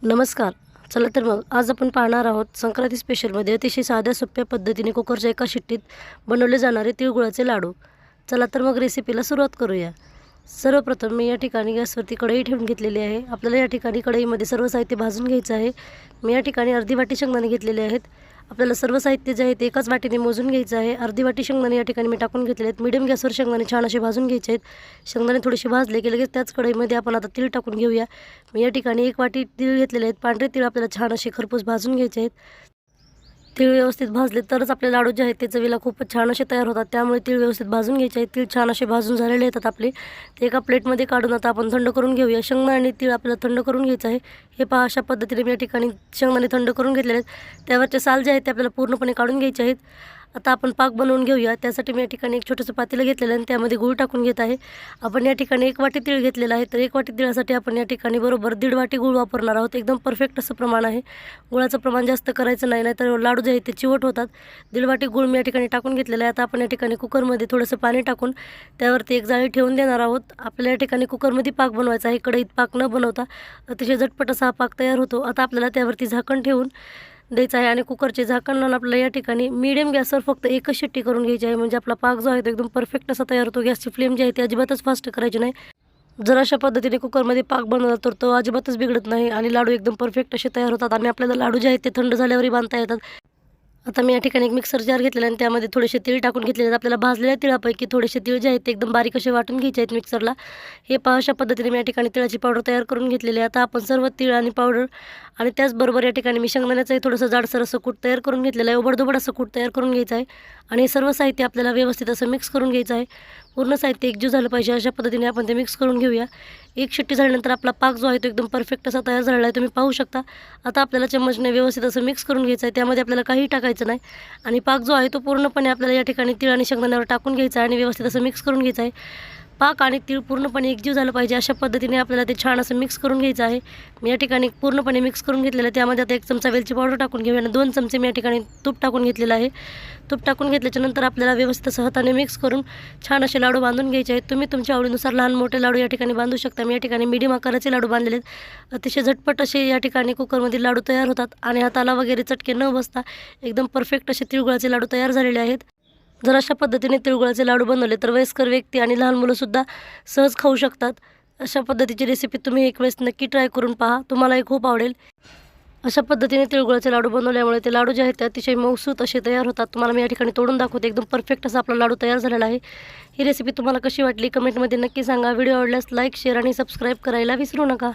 नमस्कार. चला तर मग आज आपण पाहणार आहोत संक्रांती स्पेशलमध्ये अतिशय साध्या सोप्या पद्धतीने कुकरच्या एका शिट्टीत बनवले जाणारे तिळगुळाचे लाडू. चला तर मग रेसिपीला सुरुवात करूया. सर्वप्रथम मी या ठिकाणी गॅसवरती कढई ठेवून घेतलेली आहे. आपल्याला या ठिकाणी कढईमध्ये सर्व साहित्य भाजून घ्यायचं आहे. मी या ठिकाणी अर्धी वाटी शेंगदाणे घेतलेले आहेत. आपल्याला सर्व साहित्य जे आहे ते एकाच वाटीने मोजून घ्यायचं आहे. अर्धी वाटी शेंगदाणे या ठिकाणी मी टाकून घेतले आहेत. मीडियम गॅसवर शेंगदाणे छान असे भाजून घ्यायचे आहेत. शेंगदाणे थोडेसे भाजले की लगेच त्याच कढईमध्ये आपण आता तीळ टाकून घेऊया. मी या ठिकाणी एक वाटी तीळ घेतलेले आहेत. पांढरे तीळ आपल्याला छान असे खरपूस भाजून घ्यायचे आहेत. तीळ व्यवस्थित भाजले तरच आपले लाडू जे आहेत ते चवीला खूपच छान असे तयार होतात. त्यामुळे तीळ व्यवस्थित भाजून घ्यायचे आहेत. तीळ छान असे भाजून झालेले आहेत आपले. ते एका प्लेटमध्ये काढून आता आपण थंड करून घेऊया. शेंगदाणे आणि तीळ आपल्याला थंड करून घ्यायचं आहे. हे पहा, अशा पद्धतीने मी या ठिकाणी शेंगदाणे थंड करून घेतलेले आहेत. त्यावरचे साल जे आहेत ते आपल्याला पूर्णपणे काढून घ्यायचे आहेत. आता आपण पाक बनवून घेऊया. त्यासाठी मी या ठिकाणी एक छोटंसं पातेलं घेतलेलं आहे आणि त्यामध्ये गूळ टाकून घेत आहे. आपण या ठिकाणी एक वाटी तीळ घेतलेला आहे, तर एक वाटी तिळासाठी आपण या ठिकाणी बरोबर 1.5 वाटी गूळ वापरणार आहोत. एकदम परफेक्ट असं प्रमाण आहे. गुळाचं प्रमाण जास्त करायचं नाही, नाहीतर लाडू जे आहेत ते चिवट होतात. 1.5 वाटी गूळ मी या ठिकाणी टाकून घेतलेला आहे. आता आपण या ठिकाणी कुकरमध्ये थोडंसं पाणी टाकून त्यावरती एक जाळी ठेवून देणार आहोत. आपल्याला या ठिकाणी कुकरमध्ये पाक बनवायचा आहे. कढईत पाक न बनवता अतिशय झटपट असा हा पाक तयार होतो. आता आपल्याला त्यावरती झाकण ठेवून द्यायचं आहे आणि कुकरचे झाकण लावून आपल्याला या ठिकाणी मीडियम गॅसवर फक्त एकच शिट्टी करून घ्यायची आहे. म्हणजे आपला पाक जो आहे तो एकदम परफेक्ट असा तयार होतो. गॅसची फ्लेम जी आहे ती अजिबातच फास्ट करायची नाही. जर अशा पद्धतीने कुकरमध्ये पाक बनवला तर तो अजिबातच बिघडत नाही आणि लाडू एकदम परफेक्ट असे तयार होतात आणि आपल्याला लाडू जे आहेत ते थंड झाल्यावरही बांधता येतात. आता मी या ठिकाणी एक मिक्सर जार घेतलेला आणि त्यामध्ये थोडेसे तीळ टाकून घेतले आहेत. आपल्याला भाजलेल्या तिळापैकी थोडेसे तीळ जे आहेत ते एकदम बारीक असे वाटून घ्यायचे आहेत मिक्सरला. हे पहा, अशा पद्धतीने मी या ठिकाणी तिळाची पावडर तयार करून घेतलेली आहे. आता आपण सर्व तीळ आणि पावडर आणि त्याचबरोबर या ठिकाणी मी शेंगदाण्याचंही थोडंसं जाडसर असं कूट तयार करून घेतलेलं आहे. ओबडधोबड असं कूट तयार करून घ्यायचं आहे आणि हे सर्व साहित्य आपल्याला व्यवस्थित असं मिक्स करून घ्यायचं आहे. पूर्ण साहित्य एकजीव झालं पाहिजे अशा पद्धतीने आपण ते मिक्स करून घेऊया. एक शिट्टी झाल्यानंतर आपला पाक जो आहे तो एकदम परफेक्ट असा तयार झालेला आहे, तुम्ही पाहू शकता. आता आपल्याला चम्मचने व्यवस्थित असं मिक्स करून घ्यायचं आहे. त्यामध्ये आपल्याला काही टाकायचं नाही आणि पाक जो आहे तो पूर्णपणे आपल्याला या ठिकाणी तीळ आणि शेंगदाण्यावर टाकून घ्यायचा आहे आणि व्यवस्थित असं मिक्स करून घ्यायचं आहे. पाक आणि तीळ पूर्णपणे एकजीव झालं पाहिजे अशा पद्धतीने आपल्याला ते छान असं मिक्स करून घ्यायचं आहे. मी या ठिकाणी पूर्णपणे मिक्स करून घेतलेलं आहे. त्यामध्ये आता 1 चमचा वेलची पावडर टाकून घेऊया आणि 2 चमचे मी या ठिकाणी तूप टाकून घेतलेलं आहे. तूप टाकून घेतल्याच्यानंतर आपल्याला व्यवस्थित असं हाताने मिक्स करून छान असे लाडू बांधून घ्यायचे आहेत. तुम्ही तुमच्या आवडीनुसार लहान मोठे लाडू या ठिकाणी बांधू शकता. मी या ठिकाणी मीडियम आकाराचे लाडू बांधलेले आहेत. अतिशय झटपट असे या ठिकाणी कुकरमधील लाडू तयार होतात आणि हाताला वगैरे चटके न बसता एकदम परफेक्ट असे तिळगुळाचे लाडू तयार झालेले आहेत. जर अशा पद्धतीने तिळगुळाचे लाडू बनवले तर वयस्कर व्यक्ती आणि लहान मुलंसुद्धा सहज खाऊ शकतात. अशा पद्धतीची रेसिपी तुम्ही एक वेळेस नक्की ट्राय करून पहा, तुम्हालाही खूप आवडेल. अशा पद्धतीने तिळगुळाचे लाडू बनवल्यामुळे ते लाडू जे आहेत ते अतिशय मऊसूत असे तयार होतात. तुम्हाला मी या ठिकाणी तोडून दाखवते. एकदम परफेक्ट असा आपला लाडू तयार झालेला आहे. ही रेसिपी तुम्हाला कशी वाटली कमेंटमध्ये नक्की सांगा. व्हिडिओ आवडल्यास लाईक, शेअर आणि सबस्क्राईब करायला विसरू नका.